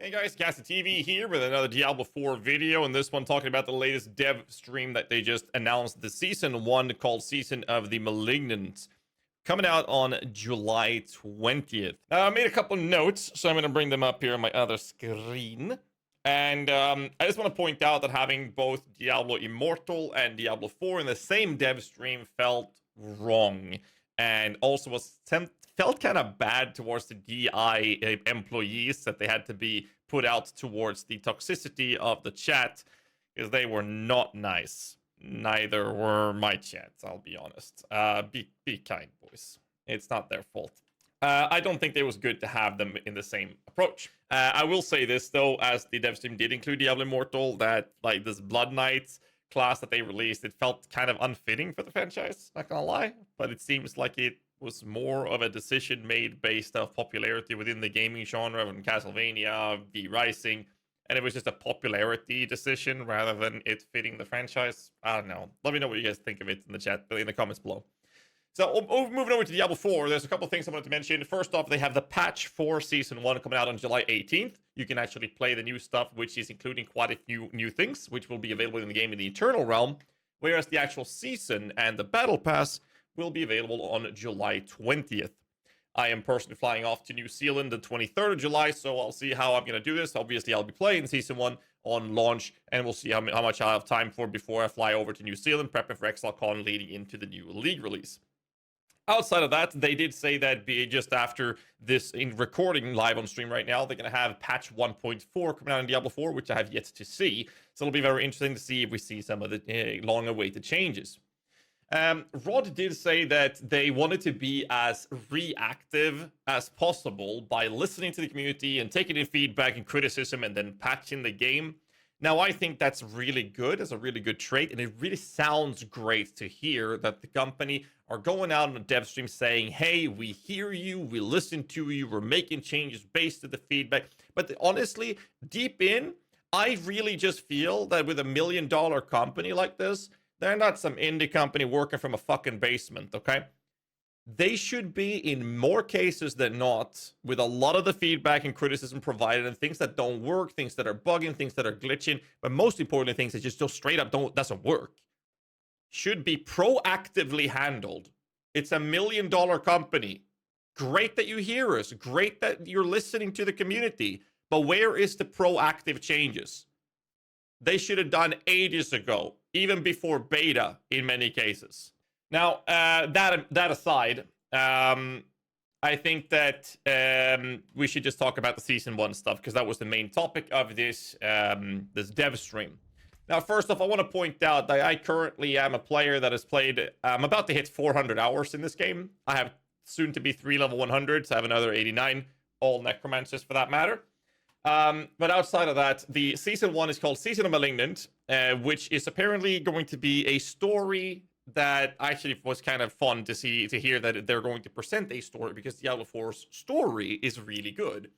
Hey guys, GHAZZY TV here with another Diablo 4 video, and this one talking about the latest dev stream that they just announced, the Season 1 called Season of the Malignant, coming out on July 20th. Now, I made a couple notes, so I'm going to bring them up here on my other screen. And I just want to point out that having both Diablo Immortal and Diablo 4 in the same dev stream felt wrong, and also felt kind of bad towards the DI employees that they had to be put out towards the toxicity of the chat, because they were not nice. Neither were my chats, I'll be honest. Be kind, boys. It's not their fault. I don't think it was good to have them in the same approach. I will say this, though, as the dev stream did include Diablo Immortal, that like this Blood Knight class that they released, it felt kind of unfitting for the franchise, not gonna lie. But it seems like it was more of a decision made based off popularity within the gaming genre and Castlevania, the Rising, and it was just a popularity decision rather than it fitting the franchise. I don't know. Let me know what you guys think of it in the chat, in the comments below. So moving over to Diablo 4, there's a couple things I wanted to mention. First off, they have the patch for Season 1 coming out on July 18th. You can actually play the new stuff, which is including quite a few new things, which will be available in the game in the Eternal Realm, whereas the actual season and the Battle Pass will be available on July 20th. I am personally flying off to New Zealand the 23rd of July, so I'll see how I'm going to do this. Obviously, I'll be playing Season 1 on launch, and we'll see how much I have time for before I fly over to New Zealand, prepping for ExileCon leading into the new League release. Outside of that, they did say that just after this in recording live on stream right now, they're going to have patch 1.4 coming out in Diablo 4, which I have yet to see. So it'll be very interesting to see if we see some of the long-awaited changes. Rod did say that they wanted to be as reactive as possible by listening to the community and taking in feedback and criticism and then patching the game. Now, I think that's really good. It's a really good trait, and it really sounds great to hear that the company are going out on a dev stream saying, hey, we hear you, we listen to you, we're making changes based on the feedback. But honestly, deep in, I really just feel that with $1 million company like this, they're not some indie company working from a fucking basement, okay? They should be, in more cases than not, with a lot of the feedback and criticism provided and things that don't work, things that are bugging, things that are glitching, but most importantly, things that just straight up doesn't work, should be proactively handled. It's $1 million company. Great that you hear us. Great that you're listening to the community. But where is the proactive changes? They should have done ages ago, even before beta in many cases. Now, that aside, I think that we should just talk about the Season 1 stuff, because that was the main topic of this dev stream. Now, first off, I want to point out that I currently am a player that has played, I'm about to hit 400 hours in this game. I have soon to be 3 level 100s. I have another 89, all Necromancers for that matter. But outside of that, the Season 1 is called Season of Malignant, which is apparently going to be a story that actually was kind of fun to hear that they're going to present a story, because Diablo 4's story is really good.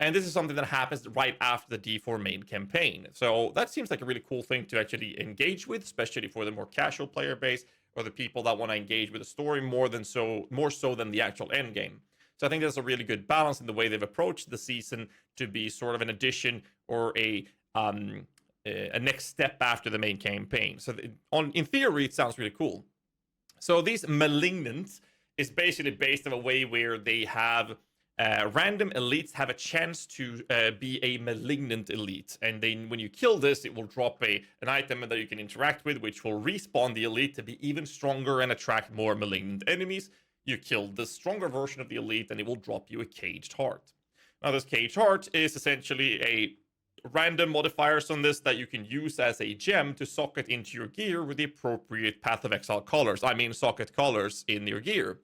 And this is something that happens right after the D4 main campaign. So that seems like a really cool thing to actually engage with, especially for the more casual player base, or the people that want to engage with the story more so than the actual end game. So I think there's a really good balance in the way they've approached the season to be sort of an addition or a next step after the main campaign. So in theory, it sounds really cool. So these Malignants is basically based on a way where they have random elites have a chance to be a malignant elite. And then when you kill this, it will drop an item that you can interact with, which will respawn the elite to be even stronger and attract more malignant enemies. You kill the stronger version of the elite, and it will drop you a caged heart. Now, this caged heart is essentially a random modifiers on this that you can use as a gem to socket into your gear with the appropriate Path of Exile colors. I mean, socket colors in your gear.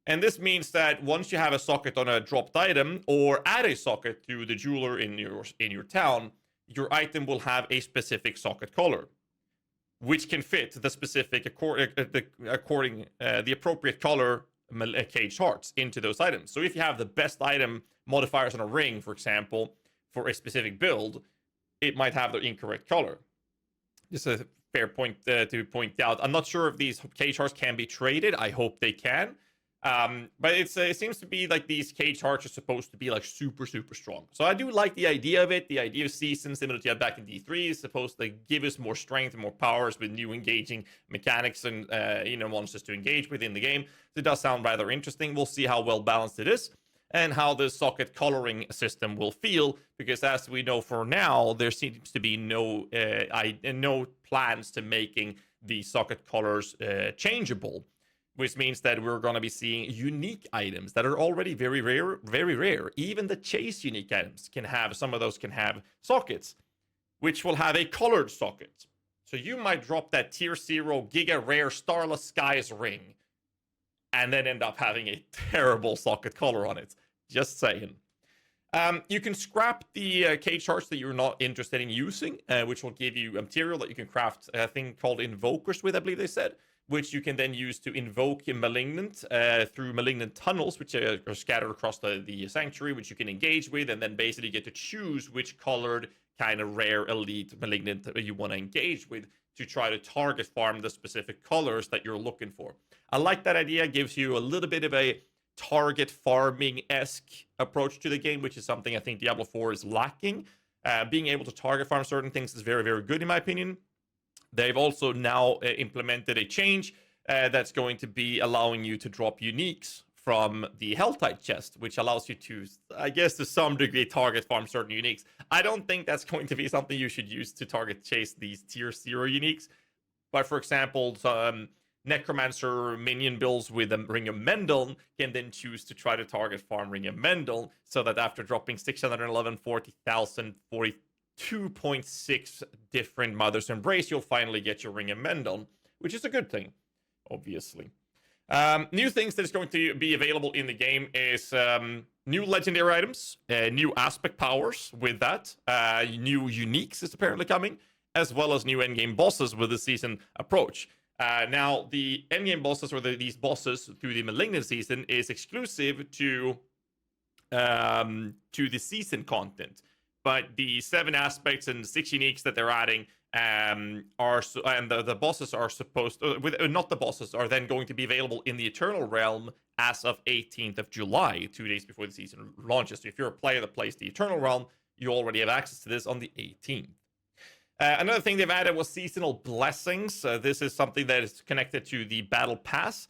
And this means that once you have a socket on a dropped item, or add a socket to the jeweler in your town, your item will have a specific socket color, which can fit the specific the appropriate color caged hearts into those items. So if you have the best item modifiers on a ring, for example, for a specific build, it might have the incorrect color. Just a fair point to point out. I'm not sure if these cage hearts can be traded. I hope they can. But it seems to be like these cage hearts are supposed to be like super strong. So I do like the idea of it. The idea of seasons, similar to back in D3, is supposed to give us more strength and more powers with new engaging mechanics and monsters to engage with in the game. So it does sound rather interesting. We'll see how well balanced it is and how the socket coloring system will feel, because as we know for now, there seems to be no plans to making the socket colors changeable, which means that we're going to be seeing unique items that are already very rare, very rare. Even the chase unique items can have, some of those can have sockets, which will have a colored socket. So you might drop that tier 0 giga rare Starless Skies ring and then end up having a terrible socket color on it. Just saying. You can scrap the cage hearts that you're not interested in using, which will give you a material that you can craft a thing called invokers with, I believe they said, which you can then use to invoke Malignant through Malignant tunnels, which are scattered across the sanctuary, which you can engage with, and then basically get to choose which colored kind of rare elite Malignant that you want to engage with to try to target farm the specific colors that you're looking for. I like that idea. It gives you a little bit of a target farming-esque approach to the game, which is something I think Diablo 4 is lacking. Being able to target farm certain things is very, very good in my opinion. They've also now implemented a change that's going to be allowing you to drop uniques from the Helltide chest, which allows you to, I guess, to some degree, target farm certain uniques. I don't think that's going to be something you should use to target chase these tier 0 uniques. But for example, some Necromancer minion builds with a Ring of Mendel can then choose to try to target farm Ring of Mendel, so that after dropping 611, 40,000, 42.6 different Mother's Embrace, you'll finally get your Ring of Mendel, which is a good thing, obviously. New things that is going to be available in the game is new legendary items, new aspect powers with that, new uniques is apparently coming, as well as new endgame bosses with the season approach. Now, the endgame bosses, or these bosses through the Malignant season, is exclusive to the season content. But the 7 aspects and 6 uniques that they're adding the bosses are supposed to, not the bosses, are then going to be available in the Eternal Realm as of 18th of July, 2 days before the season launches. So if you're a player that plays the Eternal Realm, you already have access to this on the 18th. Another thing they've added was seasonal blessings. This is something that is connected to the battle pass,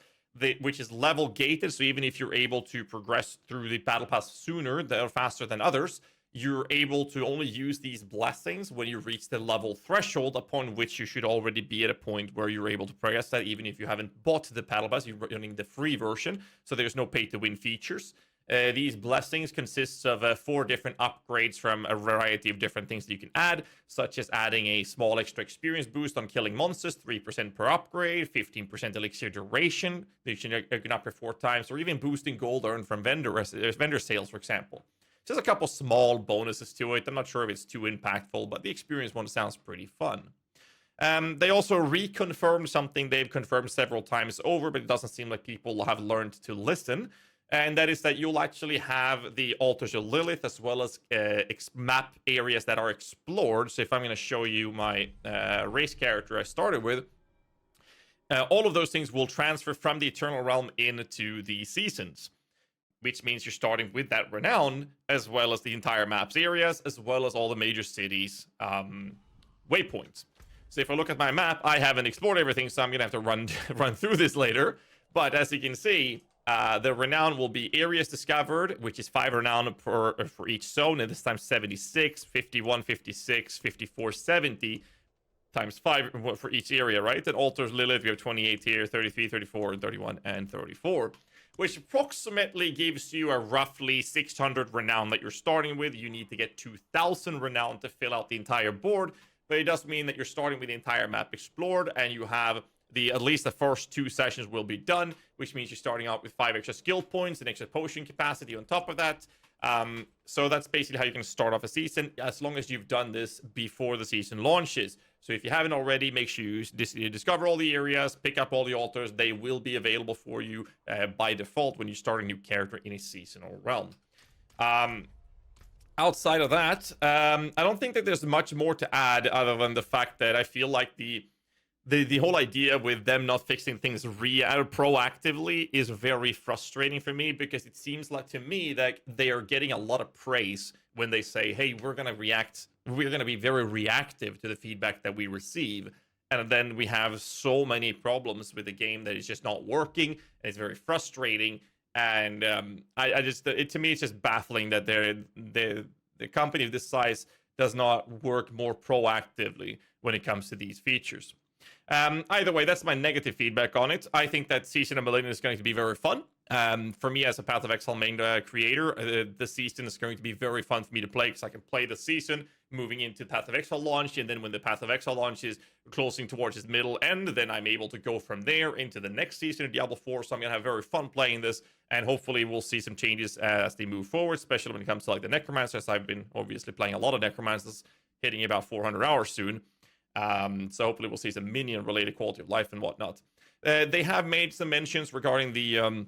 which is level gated. So even if you're able to progress through the battle pass sooner or faster than others, you're able to only use these blessings when you reach the level threshold, upon which you should already be at a point where you're able to progress that, even if you haven't bought the battle pass. You're running the free version, so there's no pay to win features. These blessings consists of 4 different upgrades from a variety of different things that you can add, such as adding a small extra experience boost on killing monsters, 3% per upgrade, 15% elixir duration, that you can upgrade 4 times, or even boosting gold earned from vendor sales, for example. Just a couple small bonuses to it. I'm not sure if it's too impactful, but the experience one sounds pretty fun. They also reconfirmed something they've confirmed several times over, but it doesn't seem like people have learned to listen. And that is that you'll actually have the Altars of Lilith, as well as map areas that are explored. So if I'm going to show you my race character I started with, all of those things will transfer from the Eternal Realm into the seasons, which means you're starting with that Renown, as well as the entire map's areas, as well as all the major cities' waypoints. So if I look at my map, I haven't explored everything, so I'm going to have to run through this later. But as you can see, the Renown will be areas discovered, which is 5 Renown for each zone, and this time 76, 51, 56, 54, 70 times 5 for each area, right? And Altars Lilith, you have 28 here, 33, 34, 31, and 34. Which approximately gives you a roughly 600 Renown that you're starting with. You need to get 2,000 Renown to fill out the entire board, but it does mean that you're starting with the entire map explored, and you have at least the first 2 sessions will be done, which means you're starting out with 5 extra skill points and extra potion capacity on top of that. So that's basically how you can start off a season, as long as you've done this before the season launches. So if you haven't already, make sure you discover all the areas, pick up all the altars. They will be available for you by default when you start a new character in a seasonal realm. Outside of that, I don't think that there's much more to add, other than the fact that I feel like the the whole idea with them not fixing things proactively is very frustrating for me, because it seems like to me that they are getting a lot of praise when they say, hey, we're going to be very reactive to the feedback that we receive. And then we have so many problems with the game that is just not working, and it's very frustrating. And to me, it's just baffling that the company of this size does not work more proactively when it comes to these features. Either way, that's my negative feedback on it. I think that Season of Malignant is going to be very fun. For me, as a Path of Exile main creator, the season is going to be very fun for me to play, because I can play the season moving into Path of Exile launch, and then when the Path of Exile launch is closing towards its middle end, then I'm able to go from there into the next season of Diablo 4. So I'm going to have very fun playing this, and hopefully we'll see some changes as they move forward, especially when it comes to like the Necromancer, as I've been obviously playing a lot of Necromancers, hitting about 400 hours soon. So hopefully we'll see some minion-related quality of life and whatnot. They have made some mentions regarding the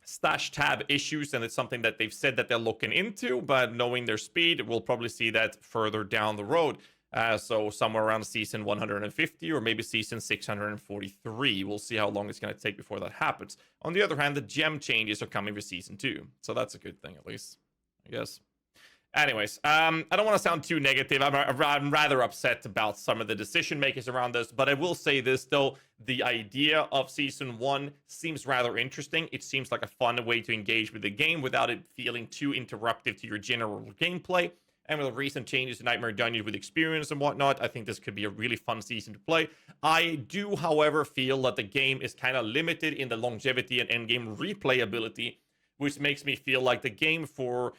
stash tab issues, and it's something that they've said that they're looking into, but knowing their speed, we'll probably see that further down the road. So somewhere around season 150 or maybe season 643. We'll see how long it's going to take before that happens. On the other hand, the gem changes are coming for season 2, so that's a good thing, at least, I guess. Anyways, I don't want to sound too negative. I'm rather upset about some of the decision makers around this, but I will say this though: the idea of season 1 seems rather interesting. It seems like a fun way to engage with the game without it feeling too interruptive to your general gameplay. And with the recent changes to Nightmare Dungeon with experience and whatnot, I think this could be a really fun season to play. I do, however, feel that the game is kind of limited in the longevity and endgame replayability, which makes me feel like the game for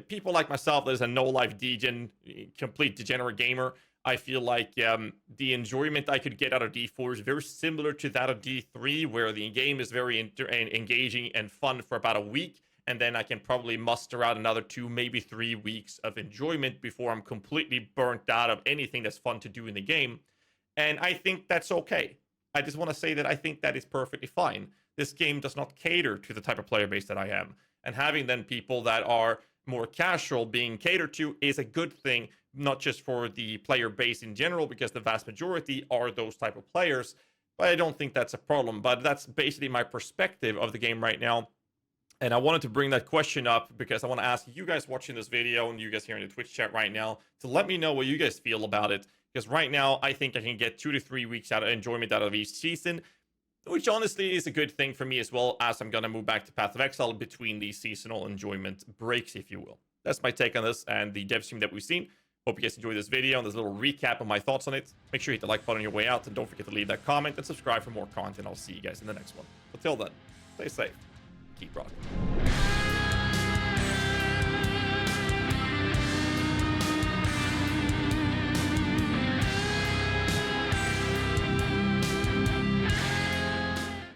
people like myself that is a no-life degen, complete degenerate gamer, I feel like the enjoyment I could get out of D4 is very similar to that of D3, where the game is very engaging and fun for about a week, and then I can probably muster out another 2, maybe 3 weeks of enjoyment before I'm completely burnt out of anything that's fun to do in the game. And I think that's okay. I just want to say that I think that is perfectly fine. This game does not cater to the type of player base that I am. And having then people that are more casual being catered to is a good thing, not just for the player base in general, because the vast majority are those type of players. But I don't think that's a problem. But that's basically my perspective of the game right now. And I wanted to bring that question up because I want to ask you guys watching this video and you guys here in the Twitch chat right now to let me know what you guys feel about it. Because right now, I think I can get 2 to 3 weeks out of enjoyment out of each season, which honestly is a good thing for me, as well as I'm going to move back to Path of Exile between these seasonal enjoyment breaks, if you will. That's my take on this and the dev stream that we've seen. Hope you guys enjoyed this video and this little recap of my thoughts on it. Make sure you hit the like button on your way out, and don't forget to leave that comment and subscribe for more content. I'll see you guys in the next one. Until then, stay safe. Keep rocking.